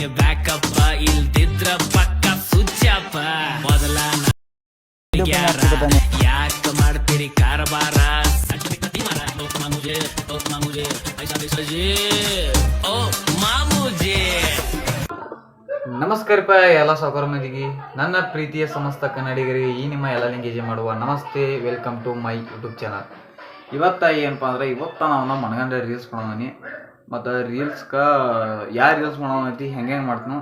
ಇಟ್ಟಿಗೆ ಬ್ಯಾಕಪ್ಪ ಇಲ್ದಿದ್ರ ಪಕ್ಕ ಸುಚ್ಚಪ್ಪ ಮೊದಲ ಯಾಕ ಮಾಡ್ತೀರಿ ಕಾರಬಾರ ನಮಸ್ಕಾರಪ್ಪ ಎಲ್ಲ ಸಾವುಕಾರ ಮಂದಿಗೆ ನನ್ನ ಪ್ರೀತಿಯ ಸಮಸ್ತ ಕನ್ನಡಿಗರಿಗೆ ಈ ನಿಮ್ಮ ಎಲ್ಲ ಲಿಂಗೇಜ್ ಮಾಡುವ ನಮಸ್ತೆ. Welcome to my YouTube channel. ಏನಪ್ಪ ಅಂದ್ರೆ ನಾವು ಮನಗಂಡ ರೀಲ್ಸ್ ಮಾಡೋನಿ ಮತ್ತು ರೀಲ್ಸ್ಗೆ ಯಾರು ರೀಲ್ಸ್ ಮಾಡೋನೈತಿ ಹೆಂಗೆ ಮಾಡ್ತೀನೋ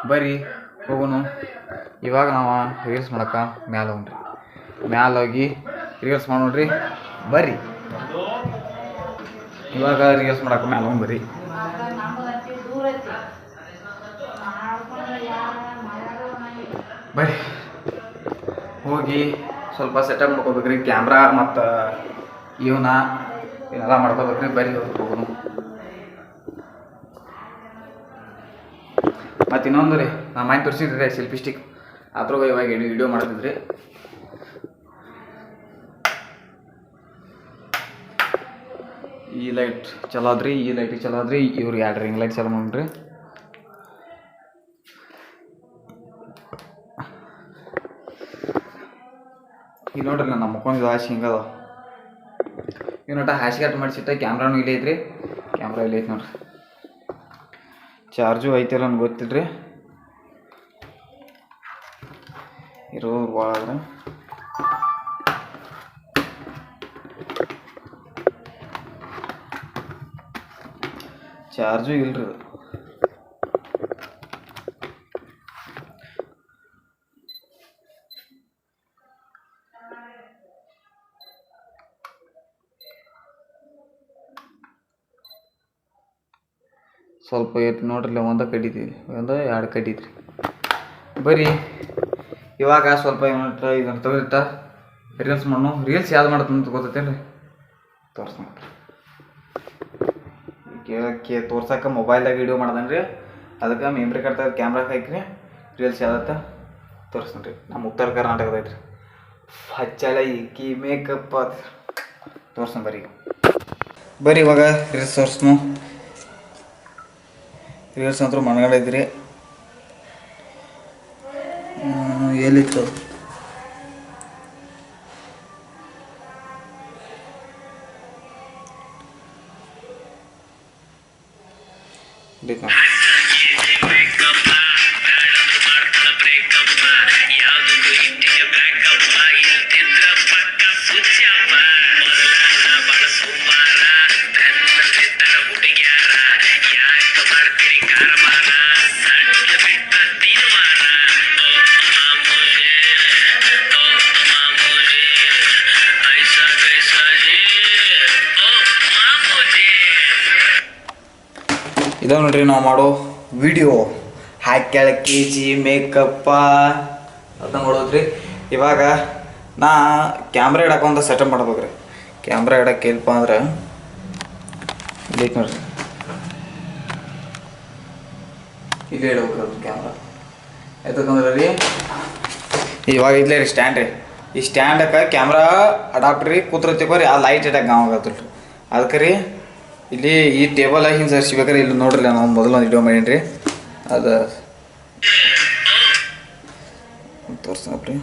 ಬರ್ರಿ ಹೋಗೋನು. ಇವಾಗ ನಾವು ರೀಲ್ಸ್ ಮಾಡಕ್ಕೆ ಮ್ಯಾಲೆ ಹೋಗ್ರಿ, ಮ್ಯಾಲೆ ಹೋಗಿ ರೀಲ್ಸ್ ಮಾಡೋಣ್ರಿ ಬರ್ರಿ. ಇವಾಗ ರೀಲ್ಸ್ ಮಾಡಕ್ಕೆ ಮ್ಯಾಲೆ ಹೋಗಿ ಬರ್ರಿ. ಬರ್ರಿ ಹೋಗಿ ಸ್ವಲ್ಪ ಸೆಟಪ್ ಮಾಡ್ಕೋಬೇಕ್ರಿ, ಕ್ಯಾಮ್ರಾ ಮತ್ತು ಇವನ್ನೆಲ್ಲ ಮಾಡ್ಕೋಬೇಕ್ರಿ. ಬರ್ರಿ ಹೋಗೋನು. ಮತ್ತು ಇನ್ನೊಂದು ರೀ, ನಾ ಮೈಂಡ್ ತೋರಿಸಿದ್ರಿ ಸೆಲ್ಫಿ ಸ್ಟಿಕ್, ಅದ್ರಾಗ ಇವಾಗ ವಿಡಿಯೋ ಮಾಡ್ತಿದ್ರಿ. ಈ ಲೈಟ್ ಚಲೋ ಅದ್ರಿ, ಈ ಲೈಟಿಗೆ ಚಲೋ ಅದ್ರಿ, ಇವ್ರಿಗೆ ಎರಡು ರಿಂಗ್ ಲೈಟ್ ಚಲೋ ಮಾಡ್ರಿ. ಈಗ ನೋಡ್ರಿ ನಾನು ಮುಕ್ಕೊಂಡಿದ್ದು ಹಾಸಿಗೆ ಹಿಂಗದ, ಇವ್ ನೋಟ ಹಾಸಿಗೆ ಅಟ್ ಮಾಡಿಸಿಟ್ಟ. ಕ್ಯಾಮ್ರಾನು ಇಲ್ಲೇ ಐತ್ರಿ, ಕ್ಯಾಮ್ರಾ ಇಲ್ಲೇ ಐತಿ ನೋಡ್ರಿ. ಚಾರ್ಜು ಐತಿಲ್ಲ ನನ್ಗೆ ಗೊತ್ತಿಲ್ರಿ, ಇರೋ ಭಾಳ ಚಾರ್ಜು ಇಲ್ರಿ. ಸ್ವಲ್ಪ ಏಟ್ ನೋಡ್ರಿ, ಒಂದ ಕಡಿತೀವಿ, ಎರಡು ಕಡಿದ್ರಿ. ಬರ್ರಿ ಇವಾಗ ಸ್ವಲ್ಪ ಇದನ್ನು ತೆಗೆದಿಟ್ಟ ರೀಲ್ಸ್ ಮಾಡೋಣ. ರೀಲ್ಸ್ ಯಾವ್ದು ಮಾಡತ್ತಂತ ಗೊತ್ತೈತೇನ್ರಿ? ತೋರ್ಸ್ಕೊಂಡ್ರಿ ತೋರ್ಸಕ್ಕೆ ಮೊಬೈಲ್ದಾಗ ವಿಡಿಯೋ ಮಾಡ್ದನ್ರಿ, ಅದಕ್ಕೆ ಮೆಮ್ರಿ ಕಾರ್ಡ್ ತೆಗೆದು ಕ್ಯಾಮ್ರಾಗೆ ಹಾಕ್ರಿ. ರೀಲ್ಸ್ ಯಾವ್ದತ್ತ ತೋರಿಸ್ತೀನಿ. ನಮ್ಮ ಉತ್ತರ ಕರ್ನಾಟಕದ ಐತ್ರಿ, ಹಚ್ಚಳ ಈಕಿ ಮೇಕಪ್ ತೋರ್ಸನ್ ಬರ್ರಿ. ಬರ್ರಿ ಇವಾಗ ರೀಲ್ಸ್ ತೋರ್ಸ್ನು. ರೀಲ್ಸ್ ಅಂತೂ ಮನಗಂಡೈತ್ರಿ. ಎಲ್ಲಿತ್ತು ಇದಾವ ನೋಡ್ರಿ ನಾವು ಮಾಡೋ ವಿಡಿಯೋ. ಹಾಕ್ಯಾಳ KG ಮೇಕಪ್ಪ ಅಂತ ನೋಡೋದ್ರಿ. ಇವಾಗ ನಾ ಕ್ಯಾಮ್ರಾ ಇಡಕ್ಕೆ ಸೆಟಪ್ ಮಾಡ್ಬೇಕ್ರಿ. ಕ್ಯಾಮ್ರಾ ಇಡಕ್ಕೆ ಏನಪ್ಪ ಅಂದ್ರೆ ಇಲ್ಲಿ ನೋಡ್ರಿ, ಇಲ್ಲೇ ಇಡ್ಬೇಕ್ರಿ ಅದು ಕ್ಯಾಮ್ರಾ. ಯಾಕಂದ್ರೆ ರೀ ಇವಾಗ ಇಲ್ಲೇ ರೀ ಸ್ಟ್ಯಾಂಡ್ ರೀ, ಈ ಸ್ಟ್ಯಾಂಡಕ್ಕೆ ಕ್ಯಾಮ್ರಾ ಅಡಾಪ್ಟ್ರಿ ಕೂತ್ರಿ ಆ ಲೈಟ್ ಇಡಕ್ಕೆ ನಾವು ಆಗತ್ತಲ್ರಿ. ಅದಕ್ಕೆ ರೀ ಇಲ್ಲಿ ಈ ಟೇಬಲ್ ಹಿಂಗೆ ಸರ್ಸ್ಬೇಕಾರೆ ಇಲ್ಲಿ ನೋಡ್ರಿ, ನಾವು ಮೊದಲು ಒಂದು ವಿಡಿಯೋ ಮಾಡೀನಿ ರೀ, ಅದು ತೋರ್ಸಪ್ರಿ.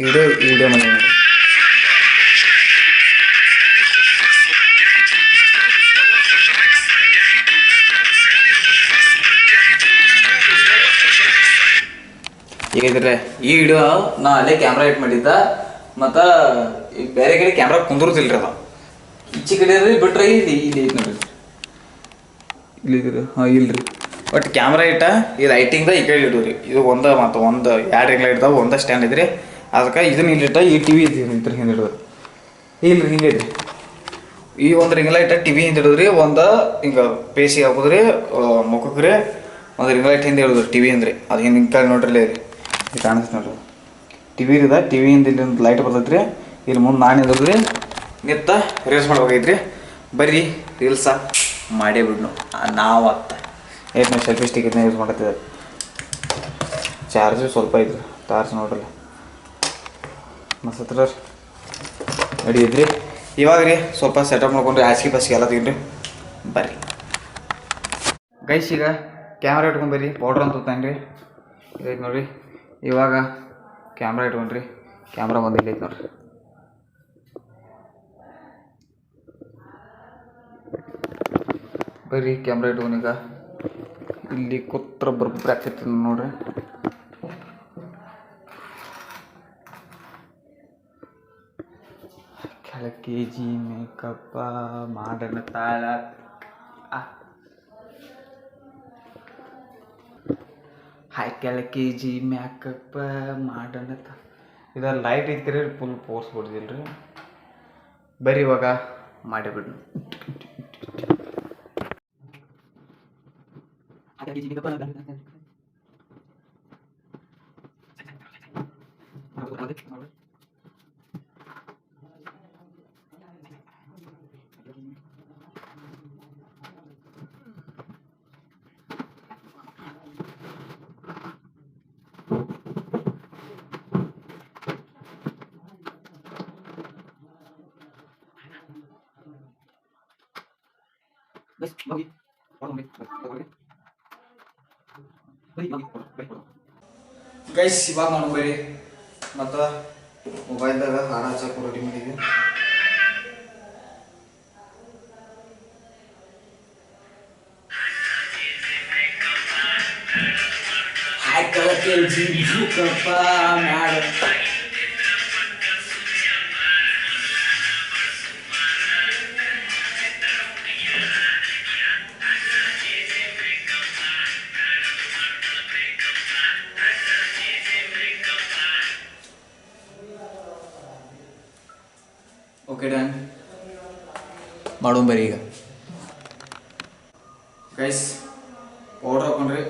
ವಿಡಿಯೋ ಮಾಡೀನಿ. ಈಗ ಇದ್ರೆ ಈ ವಿಡಿಯೋ ನಾ ಅಲ್ಲೇ ಕ್ಯಾಮ್ರಾ ಇಟ್ ಮಾಡಿದ್ದ, ಮತ್ತು ಈಗ ಬೇರೆ ಕಡೆ ಕ್ಯಾಮ್ರಾ ಕುಂದಿರುತ್ತಿಲ್ರಿ, ಅದು ಈಚೆ ಕಡೆ ಬಿಟ್ರೆ ಇಲ್ಲಿ ಇಲ್ಲಿ ಐತಿ ನೋಡ್ರಿ, ಇಲ್ಲಿದ್ರಿ. ಹಾಂ ಇಲ್ರಿ, ಬಟ್ ಕ್ಯಾಮ್ರಾ ಇಟ್ಟ ಈ ಲೈಟಿಂಗ್ದ ಈ ಕಡೆ ಇಡೋರಿ. ಇದು ಒಂದು ಮತ್ತು ಒಂದು ಎರಡು ರಿಂಗ್ ಲೈಟ್ ಇದಾವೆ, ಒಂದು ಸ್ಟ್ಯಾಂಡ್ ಐತ್ರಿ. ಅದಕ್ಕೆ ಇದನ್ನ ಇಲ್ಲಿಟ್ಟ ಈ TV ಇದ್ರ ಹಿಂದೆ ಇಡೋದು. ಇಲ್ರಿ ಹಿಂಗೆ ಐತ್ರಿ, ಈ ಒಂದು ರಿಂಗ್ ಲೈಟ್ TV ಹಿಂದೆ ಇಡೋದ್ರಿ. ಒಂದು ಹಿಂಗೆ ಪೇಸಿಗೆ ಹಾಕೋದ್ರಿ, ಮುಖಕ್ಕೆ ರೀ ಒಂದು ರಿಂಗ್ ಲೈಟ್ ಹಿಂದೆ ಇಡೋದ್ರಿ TV ಹಿಂದ್ರಿ. ಅದು ಹಿಂಗೆ ಹಿಂಗೆ ನೋಡ್ರಿ, ಇದು ಕಾಣಿಸ್ತು ನೋಡ್ರಿ. TV ಇದೆ, TV ಹಿಂದೆ ಇಲ್ಲಿ ಒಂದು ಲೈಟ್ ಬರ್ತೈತೆ ರೀ. ಇಲ್ಲಿ ಮುಂದೆ ನಾನು ಇದ್ರಿ ನಿತ್ತ ರೀಲ್ಸ್ ಮಾಡ್ಬೇಕೈತ್ರಿ. ಬರ್ರಿ ರೀಲ್ಸ ಮಾಡೇ ಬಿಡ್ನು ನಾವು ಅತ್ತ. ಎಷ್ಟು ನಾವು ಸೆಲ್ಫಿ ಸ್ಟಿಕ್ ಇದನ್ನ ಯೂಸ್ ಮಾಡತ್ತಿದ್ದೆ. ಚಾರ್ಜು ಸ್ವಲ್ಪ ಐತ್ರಿ, ಚಾರ್ಜ್ ನೋಡ್ರಲ್ಲ ಮಸ್ತ್ರ ನಡೀದ್ರಿ. ಇವಾಗ ರೀ ಸ್ವಲ್ಪ ಸೆಟಪ್ ಮಾಡ್ಕೊಂಡ್ರಿ, ಹಾಸಿಗೆ ಬಸ್ಗೆ ಎಲ್ಲ ತೆಗಿದ್ರಿ. ಬರ್ರಿ ಗೈಸ್, ಈಗ ಕ್ಯಾಮ್ರಾ ಇಟ್ಕೊಂಬರ್ರಿ. ಪೌಡ್ರ್ ಅಂತ ತಾನ್ರಿ ಇದೈತೆ ನೋಡ್ರಿ. ಇವಾಗ ಕ್ಯಾಮ್ರಾ ಇಟ್ಕೊಂಡ್ರಿ. ಕ್ಯಾಮ್ರಾ ಬಂದು ಇಲ್ಲೈತೆ ನೋಡ್ರಿ. ಬರ್ರಿ ಕ್ಯಾಮ್ರಾ ಇಟ್ಕೊಂಡೀಗ ಇಲ್ಲಿ ಕೂತ್ರ ಬರೋಬ್ಬರಿ ಆಗ್ತೈತಿ ನೋಡ್ರಿ. ಕೆಳಕ್ಕೆ ಜಿ ಮೇಕಪ್ಪ ಮಾಡೋಣ ತಾಳ ಹಾಯ್ ಕೆಳಕ್ಕೆ ಜಿ ಮೇಕಪ್ಪ ಮಾಡೋಣ ಇದ ಲೈಟ್ ಐತ್ರಿ ಫುಲ್ ಪೋರ್ಸ್ ಕೊಡ್ದಿಲ್ರಿ. ಬರ್ರಿ ಇವಾಗ ಮಾಡಿಬಿಡ್ರಿ. ಗೈಸ್ ಇವಾಗ ನೋಡ್ಬೇಡಿ ಮತ್ತು ಮೊಬೈಲ್ದಾಗ ಹಾಡು ಹಚ್ಚಕ್ಕೆ ರೆಡಿ ಮಾಡಿದ್ವಿ. ಹಾಕಕ್ಕೆ ಜೀವಿಕಪ್ಪ ಮ್ಯಾಡ ಓಕೆ ಡನ್ ಮಾಡೋಣ ಬರ್ರಿ. ಈಗ ಗೈಸ್ ಪೌಡ್ರ್ ಹಾಕೊಂಡ್ರಿ.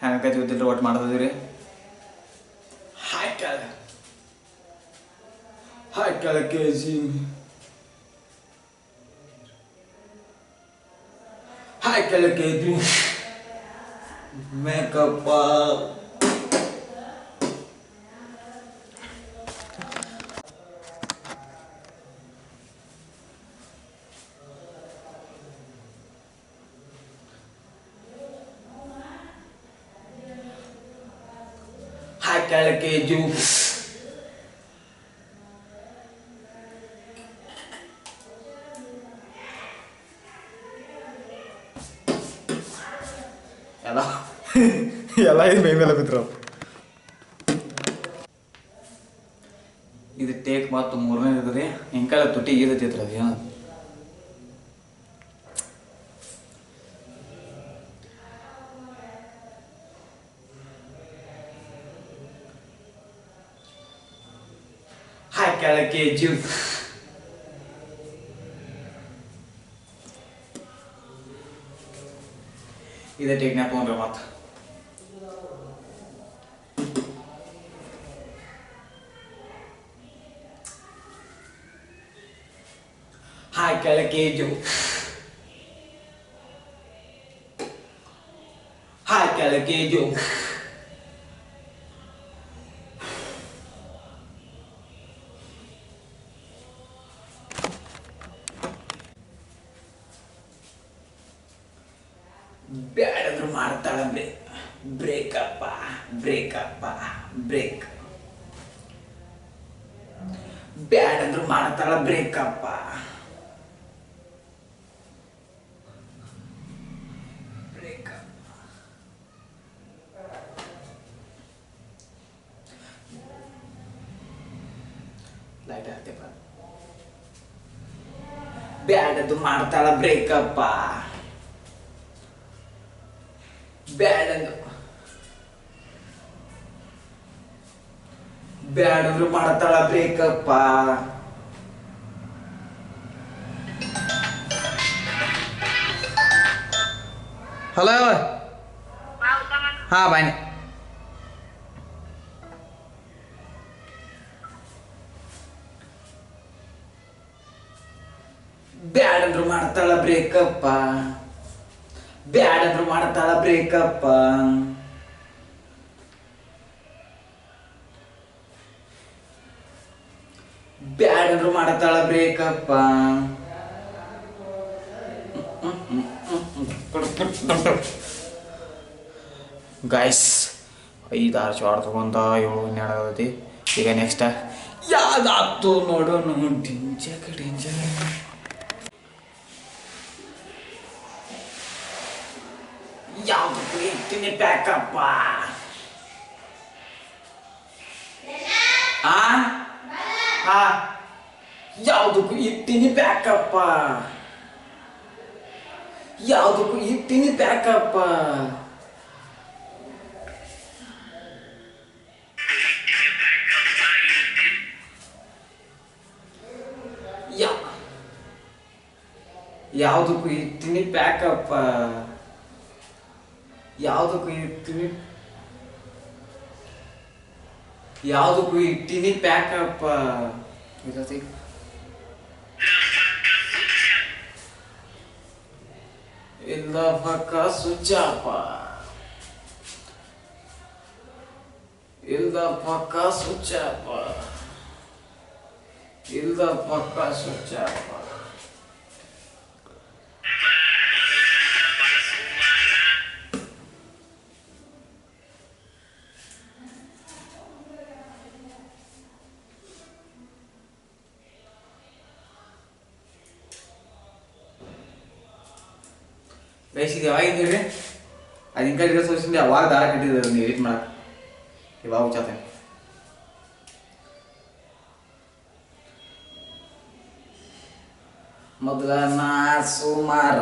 ಹೆಂಗೈತಿ ಗೊತ್ತಿಲ್ಲ ಒಟ್ಟು ಮಾಡ್ತಿದ್ದೀರಿ. ಹಾಯ್ ಕೆಳಕ್ಕೆ ಜಿ ಹಾಯ್ ಕೆಳಕ್ಕೆ ಜಿ ಮೇಕಪ್ಪ ಕೆಳಕ್ಕೆ ಜೂ ಎಲ್ಲ ಇದು ಮೈ ಮೇಲೆ ಬಿದ್ರು. ಇದು ಟೇಕ್ ಮತ್ತು ಮೂರನೇ ಇರ್ತದೆ. ಹಿಂಗೆಲ್ಲ ತುಟಿ ಈದೈತಿ ಅದು. ಹಾಯ್ ಕೆಳಕ್ಕೆ ಜೂ ಇದೇ ಟೇಕ್ನ್ಯಾಗ ತೊಗೊಂಡ್ರೆ ಮತ್ತೆ ಹಾಯ್ ಕೆಳಕ್ಕೆ ಜೂ ಹಾಯ್ ಕೆಳಕ್ಕೆ ಜೂ ಬ್ಯಾಡಂದ್ರು ಮಾಡ್ತಾಳ ಬ್ರೇಕಪ್ಪ ಬ್ರೇಕಪ್ಪ ಬ್ರೇಕ್ ಬ್ಯಾಡಂದ್ರು ಮಾಡ್ತಾಳ ಬ್ರೇಕಪ್ಪ ಬ್ರೇಕಪ್ ಲೈಟ್ ಹಾಕ್ತೇಪ ಬ್ಯಾಡಂದ್ರು ಮಾಡ್ತಾಳ ಬ್ರೇಕಪ್ಪ ಬ್ಯಾಡಂದ್ರು ಮಾಡ್ತಾಳ ಬ್ರೇಕಪ್ಪ ಹಲೋ ಹಾಂ ಬಾಯ್ ಬ್ಯಾಡಂದ್ರು ಮಾಡ್ತಾಳ ಬ್ರೇಕಪ್ಪ ಬ್ಯಾಡಂದ್ರು ಮಾಡ್ತಾಳ ಬ್ರೇಕಪ್ಪ ಬ್ಯಾಡಂದ್ರು ಮಾಡ್ತಾಳ ಬ್ರೇಕಪ್ಪ ಗಾಯ್ಸ್ 5-6 ಶಾರ್ಟ್ ತಗೊಂಡ 7 ಆಗತೈತಿ ಈಗ ನೆಕ್ಸ್ಟ್ ಯಾವ್ದಾಗ್ತು ನೋಡೋಣ ಡಿಂಜರ್ ಯಾವ್ದಕ್ಕೂ ಇರ್ತೀನಿ ಪ್ಯಾಕಪ್ಪ ಯಾವ್ದಕ್ಕೂ ಇರ್ತೀನಿ ಪ್ಯಾಕಪ್ಪ ಯಾವ್ದಕ್ಕೂ ಇರ್ತೀನಿ ಪ್ಯಾಕಪ್ಪ ಯಾವ್ದಕ್ಕೂ ಇರ್ತೀನಿ ಪ್ಯಾಕಪ್ಪ ಯಾವ್ದಕ್ಕೂ ಇರ್ತೀನಿ ಪ್ಯಾಕಪ್ಪ ಇಲ್ಲ ಪಕ್ಕ ಸುಚಾಪ ಇಲ್ಲ ಪಕ್ಕ ಸುಚಾಪ ಇಲ್ಲ ಪಕ್ಕ ಸುಚಾಪ ಗೈಸ್ ಇದು ಯಾವಾಗಿಂದ ಹೇಳ್ರಿ ಅದು ಇಂಕ ಡೀಟೇಲ್ಸ್ ತೋರಿಸಿಂದ ಅವಾಗ ದಾರ ಕಟ್ಟಿದ್ರು ನೀವು ಎಡಿಟ್ ಮಾಡಕ್ಕೆ ಇವಾಗ ಹುಚ್ಚಾತೇನೆ ಮೊದಲ ನಾ ಸುಮಾರ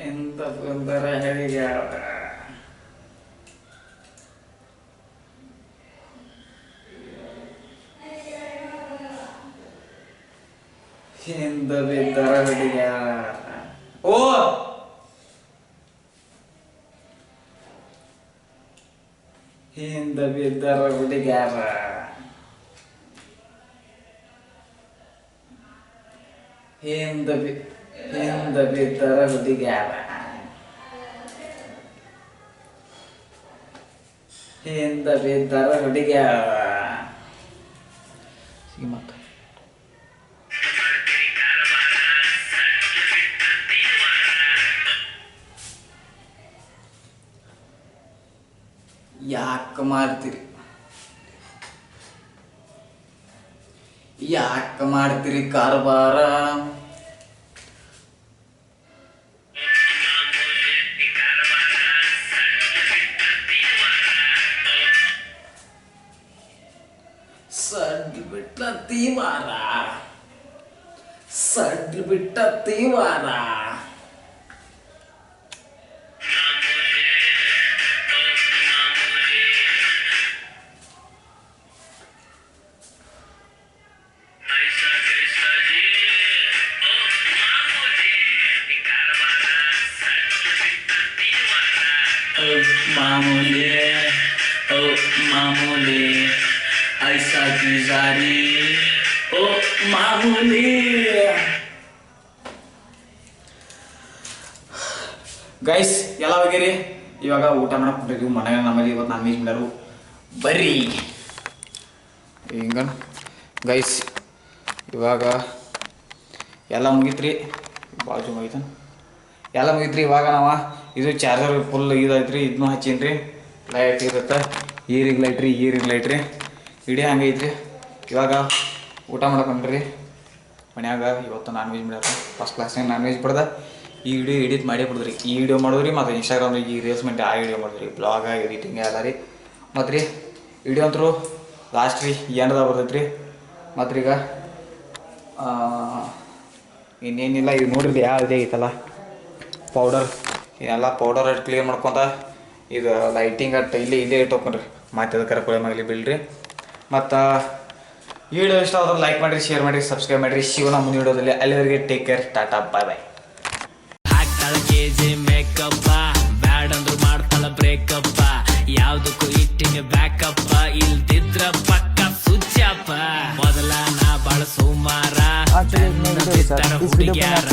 ಎಂತ ಸುಂದರ ಹೇಳಿಗ್ಯಾಳ ಹಿಂದ ಬಿದ್ದರ ಹುಡುಗ್ಯಾಳ ಓ ಹಿಂದ ಬಿದ್ದರ ಹುಡುಗ್ಯಾರ ಹಿಂದ ಬಿದ್ದರ ಹುಡುಗ್ಯಾರ ಹಿಂದ ಬಿದ್ದರ ಹುಡುಗ್ಯಾರ ಮತ್ತ ಯಾಕೆ ಮಾಡ್ತೀರಿ ಕಾರ್ಬಾರ ಸಡ್ಡು ಬಿಟ್ಟ ತೀವಾರ मामूली ऐसा गुजारी ओ मामूली ಗೈಸ್ ಎಲ್ಲ ಹೋಗಿರಿ ಇವಾಗ ಊಟ ಮಾಡಕ್ಕೆ ಹೊಂಟಿದ್ವಿ ಮನೆಗೆ ನಮ್ಮಲ್ಲಿ ಇವತ್ತು ನಾನ್ ವೆಜ್ ಮಾಡ್ಯಾರು ಬರ್ರಿ ಹಿಂಗ ಗೈಸ್ ಇವಾಗ ಎಲ್ಲ ಮುಗಿತ್ರಿ ಬಾಜು ಮುಗಿತಾನ ಎಲ್ಲ ಮುಗಿತ್ರಿ ಇವಾಗ ನಾವು ಇದು ಚಾರ್ಜರ್ ಫುಲ್ ಇದೈತ್ರಿ ಇದನ್ನೂ ಹಚ್ಚೀನಿ ಲೈಟ್ ಇರುತ್ತೆ ಈರಿಗೆ ಲೈಟ್ರಿ ಇಡೀ ಹಂಗೈತ್ರಿ ಇವಾಗ ಊಟ ಮಾಡಕೊಂಡ್ರಿ ಮನ್ಯಾಗ ಇವತ್ತು ನಾನ್ ವೆಜ್ ಮಾಡ್ಯಾರ ಫಸ್ಟ್ ಕ್ಲಾಸ್ನಾಗ ನಾನ್ ವೆಜ್ ಬಿಡ್ದ ಈ ವಿಡಿಯೋ ಎಡಿಟ್ ಮಾಡೇ ಬಿಡ್ದ್ರಿ ಈ ವಿಡಿಯೋ ಮಾಡೋರಿ ಮತ್ತು ಇನ್ಸ್ಟಾಗ್ರಾಮ್ದಾಗ ಈ ರೀಲ್ಸ್ ಮಾಡಿ ಆ ವಿಡಿಯೋ ಮಾಡಿದ್ರಿ ಬ್ಲಾಗ ಎಡಿಟಿಂಗ್ ಎಲ್ಲ ರೀ ಮತ್ತು ರೀ ವಿಡಿಯೋ ಅಂತರೂ ಲಾಸ್ಟ್ ರೀ ಏನದ ಬರ್ತೈತೆ ರೀ ಮತ್ತು ಈಗ ಇನ್ನೇನಿಲ್ಲ ಈಗ ನೋಡ್ರಿ ಯಾವ ಇದೇ ಐತಲ್ಲ ಪೌಡರ್ ಎಲ್ಲ ಪೌಡರ್ ಕ್ಲಿಯರ್ ಮಾಡ್ಕೊತ ಇದು ಲೈಟಿಂಗ್ ಇಲ್ಲೇ ಇಟ್ಟು ಹೋಗ್ಕೊಂಡ್ರಿ ಮತ್ತೆ ಅದಕ್ಕೆ ಕೊಳೆ ಮಗಲಿ ಬೀಳ್ರಿ ಮತ್ತು ಈ ವಿಡಿಯೋ ಇಷ್ಟ ಆದ್ರೆ ಲೈಕ್ ಮಾಡಿರಿ ಶೇರ್ ಮಾಡಿರಿ ಸಬ್ಸ್ಕ್ರೈಬ್ ಮಾಡಿರಿ ಶಿವನ ಮುಂದೆ ವಿಡಿಯೋದಲ್ಲಿ ಅಲ್ಲಿವರೆಗೆ ಟೇಕ್ ಕೇರ್ ಟಾಟಾ ಬಾಯ್ ಬಾಯ್. ಹಾಕ್ತಾಳ ಕೆಜಿ ಮೇಕಪ್ಪ ಬ್ಯಾಡ್ ಅಂದ್ರು ಮಾಡ್ತಾಳ ಬ್ರೇಕಪ್ಪ ಯಾವ್ದಕ್ಕೂ ಇಟ್ಟಿನ ಬ್ಯಾಕಪ್ಪ ಇಲ್ದಿದ್ರ ಪಕ್ಕ ಸುಚ್ಚಪ್ಪ ಮೊದಲ ನಾ ಬಾಳ ಸುಮಾರ ಹುಡುಗ್ಯಾರ